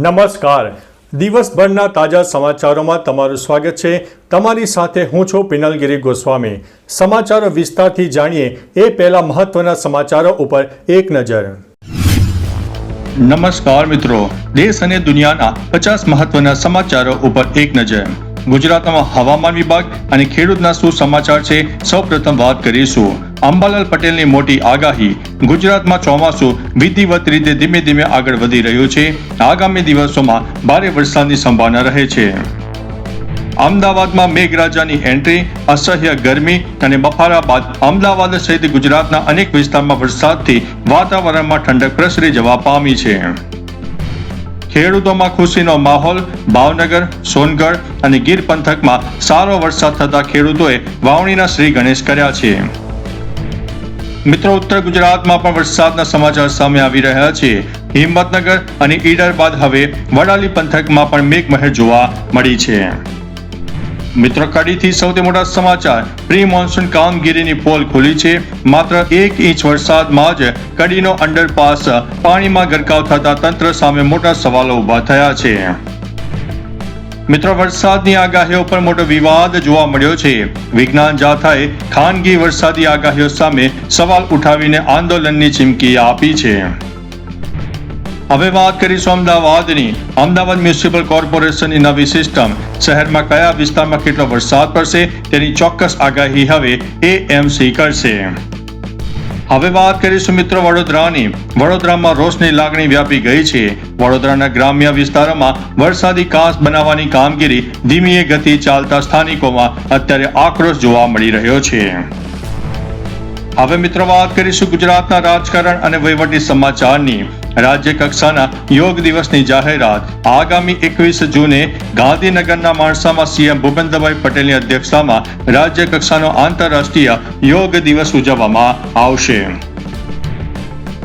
નમસ્કાર. દિવસભરના તાજા સમાચારોમાં તમારું સ્વાગત છે. તમારી સાથે હું છું પિનલગીરી ગોસ્વામી. સમાચારો વિસ્તારથી જાણીએ એ પહેલા મહત્વના સમાચારો ઉપર એક નજર. નમસ્કાર મિત્રો, દેશ અને દુનિયાના 50 મહત્વના સમાચારો ઉપર એક નજર. ગુજરાતમાં હવામાન વિભાગ અને ખેડૂતના શું સમાચાર છે, સૌપ્રથમ વાત કરીશું. અંબાલાલ પટેલની મોટી આગાહી. ગુજરાતમાં ચોમાસું વિધિવત રીતે ધીમે ધીમે આગળ વધી રહ્યું છે. આગામી દિવસોમાં ભારે વરસાદની સંભાવના રહે છે. અમદાવાદમાં મેઘરાજાની એન્ટ્રી. અસહ્ય ગરમી અને બફારા બાદ અમદાવાદ સહિત ગુજરાતના અનેક વિસ્તારમાં વરસાદથી વાતાવરણમાં ઠંડક પ્રસરી જવા પામી છે. ખેડૂતોમાં ખુશીનો માહોલ. ભાવનગર, સોનગઢ અને ગીર પંથકમાં સારો વરસાદ થતા ખેડૂતોએ વાવણીના શ્રી ગણેશ કર્યા છે. મિત્રો, ઉત્તર ગુજરાતમાં પણ વરસાદના સમાચાર સામે આવી રહ્યા છે. હિંમતનગર અને ઈડર બાદ હવે વડાલી પંથકમાં પણ મેઘમહેર જોવા મળી છે. મિત્રો, કડીથી સૌથી મોટા સમાચાર. પ્રી મોન્સૂન કામગીરીની પોલ ખુલી છે. માત્ર 1 ઇંચ વરસાદમાં જ કડીનો અંડરપાસ પાણીમાં ગરકાવ થતા તંત્ર સામે મોટા સવાલો ઉભા થયા છે. મિત્રો, વરસાદની આગાહીઓ પર મોટો વિવાદ જોવા મળ્યો છે. વિજ્ઞાન જાથાએ ખાનગી વરસાદી આગાહીઓ સામે સવાલ ઉઠાવીને આંદોલનની ચીમકી આપી છે. હવે વાત કરીશું અમદાવાદની. અમદાવાદ મ્યુનિસિપલ કોર્પોરેશનની નવી સિસ્ટમ. શહેરમાં કયા વિસ્તારમાં કેટલો વરસાદ પડશે તેની ચોક્કસ આગાહી હવે એએમસી કરશે. હવે વાત કરીશું મિત્રો વડોદરાની. વડોદરામાં રોષની લાગણી વ્યાપી ગઈ છે. વડોદરાના ગ્રામ્ય વિસ્તારોમાં વરસાદી કાંસ બનાવવાની કામગીરી ધીમી ગતિ ચાલતા સ્થાનિકોમાં અત્યારે આક્રોશ જોવા મળી રહ્યો છે. હવે મિત્રો વાત કરીશું ગુજરાતના રાજકારણ અને વહીવટી સમાચારની. રાજ્ય કક્ષાના યોગ દિવસની જાહેરાત. આગામી 21 જૂને ગાંધીનગરના માણસામાં સીએમ ભૂપેન્દ્રભાઈ પટેલની અધ્યક્ષતામાં રાજ્ય કક્ષાનો આંતરરાષ્ટ્રીય યોગ દિવસ ઉજવવામાં આવશે.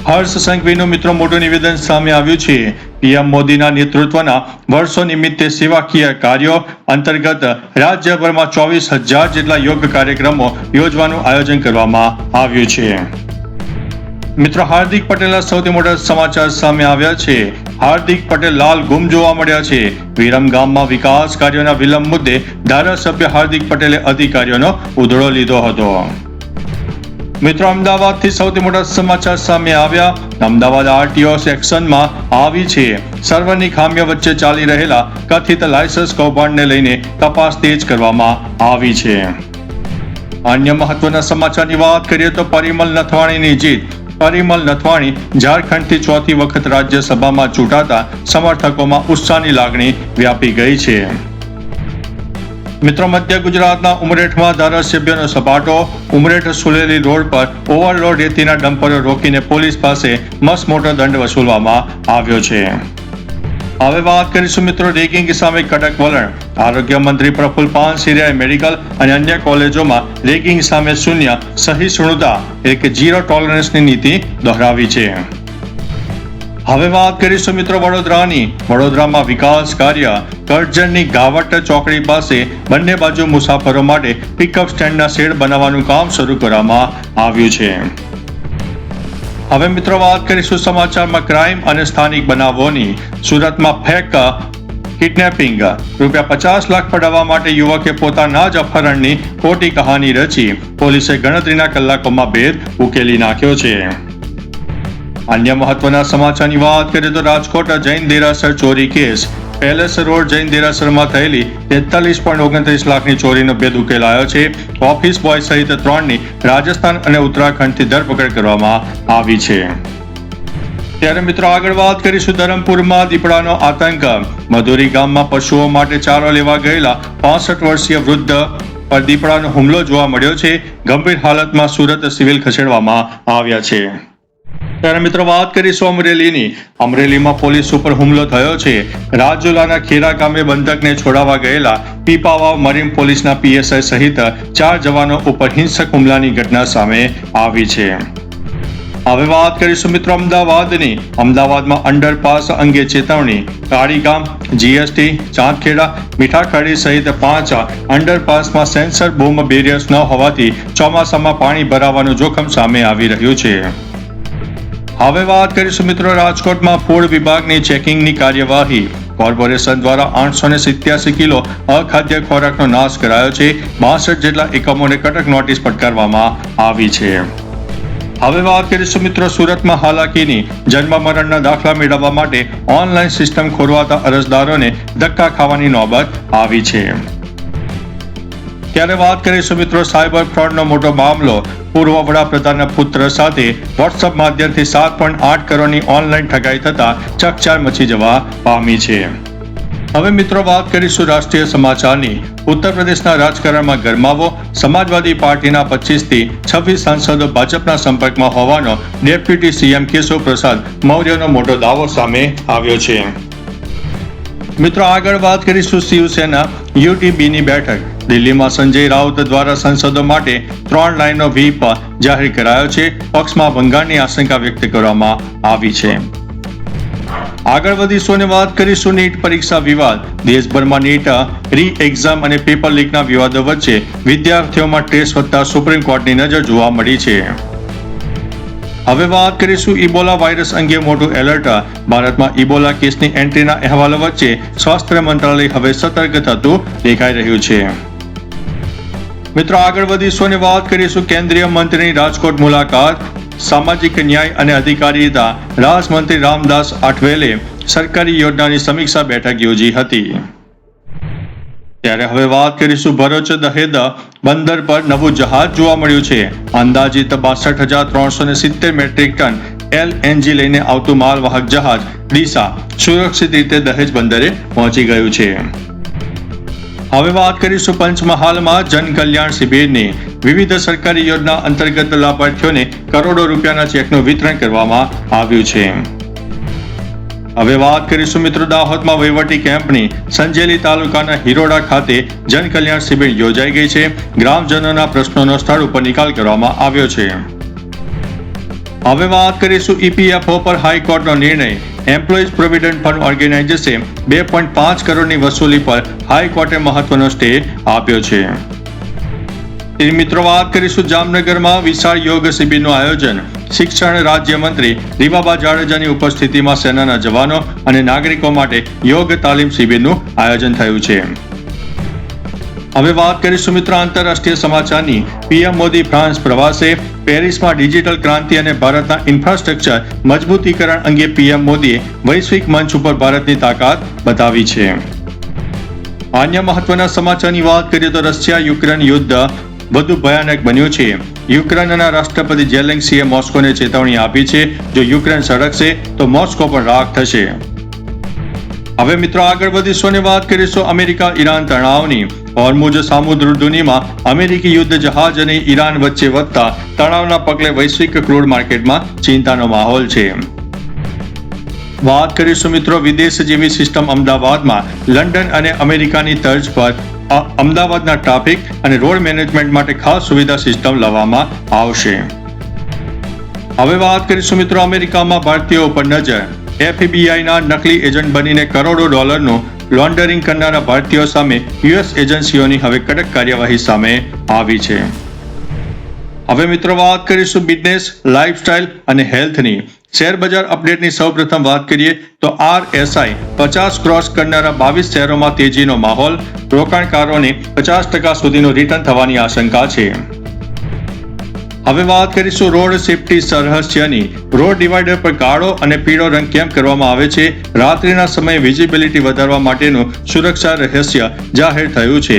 હર્ષ સંઘવીનું મિત્રો મોટું નિવેદન સામે આવ્યું છે. પીએમ મોદીના નેતૃત્વના વર્ષો નિમિત્તે સેવાકીય કાર્યો અંતર્ગત રાજ્યભરમાં 24,000 જેટલા યોગ કાર્યક્રમો યોજવાનું આયોજન કરવામાં આવ્યું છે. મિત્રો, હાર્દિક પટેલના સૌથી મોટા સમાચાર સામે આવ્યા છે. હાર્દિક પટેલ લાલ ગુમ જોવા મળ્યા છે. વિરમગામમાં વિકાસ કાર્યોના વિલંબ મુદ્દે ધારાસભ્ય હાર્દિક પટેલે અધિકારીઓનો ઉધડો લીધો હતો. મિત્રો, અમદાવાદથી સૌથી મોટા સમાચાર સામે આવ્યા. અમદાવાદ આરટીઓ સેક્શનમાં આવી છે. સર્વરની ખામીઓ વચ્ચે ચાલી રહેલા કથિત લાયસન્સ કૌભાંડને લઈને તપાસ તેજ કરવામાં આવી છે. અન્ય મહત્વના સમાચારની વાત કરીએ તો પરિમલ નથવાણીની જીત. પરિમલ નથવાણી ઝારખંડથી ચોથી વખત રાજ્યસભામાં ચૂંટાતા સમર્થકોમાં ઉત્સાહની લાગણી વ્યાપી ગઈ છે. મિત્રો, મધ્ય ગુજરાતના ઉમરેઠમાં ધારાસભ્યનો સપાટો. ઉમરેઠ સુલેલી રોડ પર ઓવરલોડ રેતીના ડમ્પરો રોકીને પોલીસ પાસે મસમોટો દંડ વસૂલવામાં આવ્યો છે. હવે વાત કરીશું મિત્રો રેગિંગ સામે કડક વલણ. આરોગ્ય મંત્રી પ્રફુલ્લ પાનસેરિયાએ મેડિકલ અને અન્ય કોલેજોમાં રેગિંગ સામે શૂન્ય સહિષ્ણુતા એટલે કે ઝીરો ટોલરન્સની નીતિ દોહરાવી છે. હવે વાત કરીશું મિત્રો વડોદરાની. વડોદરામાં વિકાસ કાર્ય. કરજણની ગાવટ ચોકડી પાસે બંને બાજુ મુસાફરો માટે પિકઅપ સ્ટેન્ડના શેડ બનાવવાનું કામ શરૂ કરવામાં આવ્યું છે. હવે મિત્રો વાત કરીશું સમાચારમાં ક્રાઇમ અને સ્થાનિક બનાવોની. સુરતમાં ફેક કિડનેપિંગ. ₹50 લાખ પડાવવા માટે યુવકે પોતાના જ અપહરણની ખોટી કહાની રચી. પોલીસે ગણતરીના કલાકોમાં ભેદ ઉકેલી નાખ્યો છે. અન્ય મહત્વના સમાચારની વાત કરીએ તો રાજકોટ જૈન દેરાસર ચોરી કેસ. પેલેસ રોડ જૈન દેરાસરમાં થયેલી 43.29 લાખની ચોરીનો ભેદ ઉકેલાયો છે. ઓફિસ બોય સહિત 3ની રાજસ્થાન અને ઉત્તરાખંડથી ધરપકડ કરવામાં આવી છે. ત્યારે મિત્રો આગળ વાત કરીશું ધરમપુરમાં દીપડાનો આતંક. મધુરી ગામમાં પશુઓ માટે ચારો લેવા ગયેલા 65 વર્ષીય વૃદ્ધ પર દીપડાનો હુમલો જોવા મળ્યો છે. ગંભીર હાલતમાં સુરત સિવિલ ખસેડવામાં આવ્યા છે. ત્યારે મિત્રો વાત કરીશું અમરેલીની. અમરેલીમાં પોલીસ ઉપર હુમલો થયો છે. રાજુલાના ખેરા ગામે બંધકને છોડાવવા ગયેલા પીપાવાવ મરીન પોલીસના પીએસઆઈ સહિત 4 જવાનો ઉપર હિંસક હુમલાની ઘટના સામે આવી છે. હવે વાત કરીશું મિત્રો અમદાવાદની. અમદાવાદમાં અંડરપાસ અંગે ચેતવણી. કાળીગામ, જીએસટી, ચાંદખેડા, મીઠાખડી સહિત 5 અંડરપાસમાં સેન્સર બૂમ બેરિયર્સ ન હોવાથી ચોમાસામાં પાણી ભરાવાનું જોખમ સામે આવી રહ્યું છે. હવે વાત કરીશું મિત્રો રાજકોટમાં ફૂડ વિભાગની ચેકિંગની કાર્યવાહી. કોર્પોરેશન દ્વારા 887 કિલો અખાદ્ય ખોરાકનો નાશ કરાયો છે. 62 જેટલા એકમોને કડક નોટિસ ફટકારવામાં આવી છે. હવે વાત કરીશું મિત્રો સુરતમાં હાલાકીની. જન્મ મરણના દાખલા મેળવવા માટે ઓનલાઈન સિસ્ટમ ખોરવાતા અરજદારોને ધક્કા ખાવાની નોબત આવી છે. ત્યારે વાત કરીશું મિત્રો સાયબર ફ્રોડનો મોટો મામલો. પૂર્વ વડાપ્રધાનના પુત્ર સાથે વોટ્સઅપ માધ્યમથી 7.8 કરોડની ઓનલાઈન ઠગાઈ થતા ચકચાર મચી જવા પામી છે. હવે મિત્રો વાત કરીશું રાષ્ટ્રીય સમાચારની. ઉત્તર પ્રદેશના રાજકારણમાં ગરમાવો. સમાજવાદી પાર્ટીના 25 થી 26 સાંસદો ભાજપના સંપર્કમાં હોવાનો ડેપ્યુટી સીએમ કેશવ પ્રસાદ મૌર્યનો મોટો દાવો સામે આવ્યો છે. મિત્રો આગળ વાત કરીશું શિવસેના યુટીબીની બેઠક. દિલ્હીમાં સંજય રાઉત દ્વારા સાંસદો માટે 3 લાઇનનો વ્હીપ જાહેર કરાયો છે. પક્ષમાં ભંગાણની આશંકા વ્યક્ત કરવામાં આવી છે. આગળ વધીશું અને વાત કરીશું નીટ પરીક્ષા વિવાદ. દેશભરમાં નીટ રી એક્ઝામ અને પેપર લીકના વિવાદો વચ્ચે વિદ્યાર્થીઓમાં ટ્રેસ વધતા સુપ્રીમ કોર્ટની નજર જોવા મળી છે. હવે વાત કરીશું ઇબોલા વાયરસ અંગે મોટું એલર્ટ. ભારતમાં ઇબોલા કેસની એન્ટ્રીના અહેવાલો વચ્ચે સ્વાસ્થ્ય મંત્રાલય હવે સતર્ક થતું દેખાઈ રહ્યું છે. મિત્રો આગળ વધીશું અને વાત કરીશું કેન્દ્રીય મંત્રીની રાજકોટ મુલાકાત. સામાજિક ન્યાય અને અધિકારીતા રાજમંત્રી રામદાસ આઠવલે સરકારી યોજનાની સમીક્ષા બેઠક યોજી હતી. ત્યારે હવે વાત કરીશું ભરૂચ દહેજ બંદર પર નવું જહાજ જોવા મળ્યું છે. અંદાજિત 62,370 મેટ્રિક ટન LNG લઈને આવતું માલવાહક જહાજ ડીસા સુરક્ષિત રીતે દહેજ બંદરે પહોંચી ગયું છે. હવે વાત કરીશું પંચમહાલમાં જન કલ્યાણ શિબિરની. વિવિધ સરકારી યોજના અંતર્ગત લાભાર્થીઓને કરોડો રૂપિયાના ચેકનું વિતરણ કરવામાં આવ્યું છે. હવે વાત કરીશું મિત્રો દાહોદમાં વહીવટી કેમ્પની. સંજેલી તાલુકાના હિરોડા ખાતે જન કલ્યાણ શિબિર યોજાઈ ગઈ છે. ગ્રામજનોના પ્રશ્નોનો સ્થળ ઉપર નિકાલ કરવામાં આવ્યો છે. હવે વાત કરીશું EPFO પર હાઈકોર્ટનો નિર્ણય. એમ્પ્લોઈઝ પ્રોવિડન્ટ ફંડ ઓર્ગેનાઇઝેશન 2.5 કરોડની વસૂલી પર હાઈકોર્ટે મહત્વનો સ્ટે આપ્યો છે. મિત્રો વાત કરીશું જામનગરમાં વિશાળ યોગ શિબિરનું આયોજન. શિક્ષણ રાજ્યમંત્રી રીવાબા જાડેજાની ઉપસ્થિતિમાં સેનાના જવાનો અને નાગરિકો માટે યોગ તાલીમ શિબિરનું આયોજન થયું છે. હવે વાત કરીશું મિત્રો આંતરરાષ્ટ્રીય સમાચારની. પીએમ મોદી ફ્રાન્સ પ્રવાસે. પેરિસમાં ડિજિટલ ક્રાંતિ અને ભારતના ઇન્ફ્રાસ્ટ્રક્ચર મજબૂતીકરણ અંગે પીએમ મોદીએ વૈશ્વિક મંચ ઉપર ભારતની તાકાત બતાવી છે. અન્ય મહત્વના સમાચારની વાત કરીએ તો રશિયા યુક્રેન યુદ્ધ વધુ ભયાનક બન્યું છે. યુક્રેનના રાષ્ટ્રપતિ ઝેલેન્સ્કીએ મોસ્કોને ચેતવણી આપી છે. જો યુક્રેન સળગશે તો મોસ્કો પણ રાખ થશે. હવે મિત્રો આગળ વધીશું અને વાત કરીશું અમેરિકા ઈરાન તણાવની. હોર્મુઝ સામુદ્રધુનીમાં અમેરિકી યુદ્ધ જહાજ અને ઈરાન વચ્ચે વધતા તણાવના પગલે વૈશ્વિક ક્રૂડ માર્કેટમાં ચિંતાનો માહોલ છે. વાત કરીશું મિત્રો વિદેશ જેવી સિસ્ટમ અમદાવાદમાં. લંડન અને અમેરિકાની તર્જ પર અમદાવાદના ટ્રાફિક અને રોડ મેનેજમેન્ટ માટે ખાસ સુવિધા સિસ્ટમ લાવવામાં આવશે. હવે વાત કરીશું મિત્રો અમેરિકામાં ભારતીયો ઉપર નજર. FBIના નકલી એજન્ટ બનીને કરોડો ડોલરનું લોન્ડરિંગ કરનારા ભારતીયો સામે US એજન્સીઓની હવે કડક કાર્યવાહી સામે આવી છે. હવે મિત્રો વાત કરીશું બિઝનેસ, લાઇફસ્ટાઇલ અને હેલ્થની. શેર બજાર અપડેટની સૌપ્રથમ વાત કરીએ તો RSI 50 ક્રોસ કરનારા 22 શેરોમાં તેજીનો માહોલ. રોકાણકારોને 50% સુધીનું રિટર્ન થવાની આશંકા છે. હવે વાત કરીશું રોડ સેફટી રહસ્યની. રોડ ડિવાઈડર પર કાળો અને પીળો રંગ કેમ કરવામાં આવે છે? રાત્રિના સમયે વિઝિબિલિટી વધારવા માટેનું સુરક્ષા રહસ્ય જાહેર થયું છે.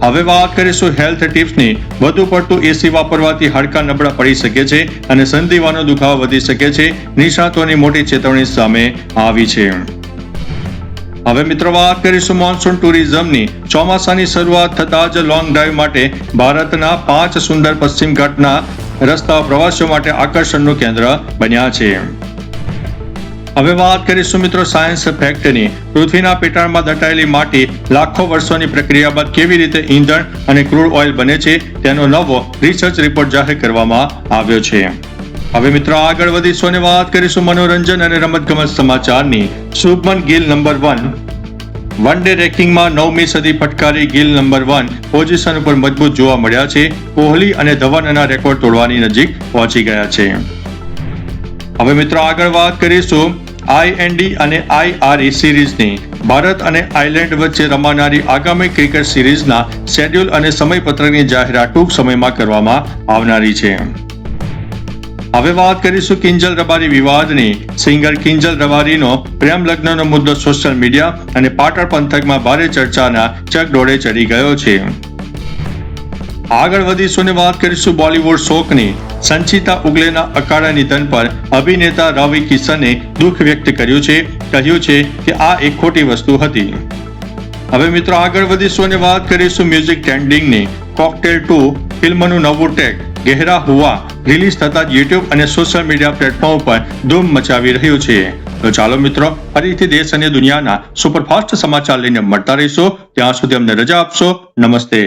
હવે વાત કરીશું હેલ્થ ટિપ્સની. વધુ પડતું એસી વાપરવાથી હાડકાં નબળા પડી શકે છે અને સંધિવાનો દુખાવો વધી શકે છે. નિષ્ણાતોની મોટી ચેતવણી સામે આવી છે. હવે મિત્રો વાત કરીશું મોન્સૂન ટુરિઝમની. ચોમાસાની શરૂઆત થતાં જ લોંગ ડ્રાઈવ માટે ભારતના 5 સુંદર પશ્ચિમ ઘાટના રસ્તાઓ પ્રવાસીઓ માટે આકર્ષણનું કેન્દ્ર બન્યા છે. હવે વાત કરીશું મિત્રો સાયન્સ ફેક્ટની. પૃથ્વીના પેટાળમાં દટાયેલી માટી લાખો વર્ષોની પ્રક્રિયા બાદ કેવી રીતે ઈંધણ અને ક્રૂડ ઓઇલ બને છે તેનો નવો રિસર્ચ રિપોર્ટ જાહેર કરવામાં આવ્યો છે. હવે મિત્રો આગળ વધીશું અને વાત કરીશું મનોરંજન અને રમતગમત સમાચારની. Shubman Gill number 1 one day રેન્કિંગમાં 9મી સદી ફટકારી ગિલ નંબર 1 પોઝિશન ઉપર મજબૂત જોવા મળ્યા છે. કોહલી અને ધવનના રેકોર્ડ તોડવાની નજીક પહોંચી ગયા છે. હવે મિત્રો આગળ વાત કરીશું IND અને IRE સિરીઝની. ભારત અને આયર્લેન્ડ વચ્ચે રમાનારી આગામી ક્રિકેટ સિરીઝના શેડ્યુલ અને સમયપત્રકની જાહેરાત ટૂંક સમયમાં કરવામાં આવનારી છે. હવે વાત કરીશું કિંજલ રબારી વિવાદની. સિંગર કિંજલ રબારીનો પ્રેમ લગ્નનો મુદ્દો સોશિયલ મીડિયા અને પાટણ પંથકમાં ભારે ચર્ચાના ચકડોળે ચડી ગયો છે. આગળ વધીશું ને વાત કરીશું બોલિવૂડ શોકની. સંચિતા ઉગલેના અકાળા નિધન પર અભિનેતા રવિ કિશને દુઃખ વ્યક્ત કર્યું છે. કહ્યું છે કે આ એક ખોટી વસ્તુ હતી. હવે મિત્રો આગળ વધીશું અને વાત કરીશું મ્યુઝિક ટ્રેન્ડિંગની. કોકટેલ 2 ફિલ્મનું નવું ટ્રેક ગહેરા હુઆ રિલીઝ થતા જ યુટ્યુબ અને સોશિયલ મીડિયા પ્લેટફોર્મ પર ધૂમ મચાવી રહ્યું છે. તો ચાલો મિત્રો, ફરીથી દેશ અને દુનિયાના સુપરફાસ્ટ સમાચાર લઈને મળતા રહીશું. ત્યાં સુધી અમને રજા આપશો. નમસ્તે.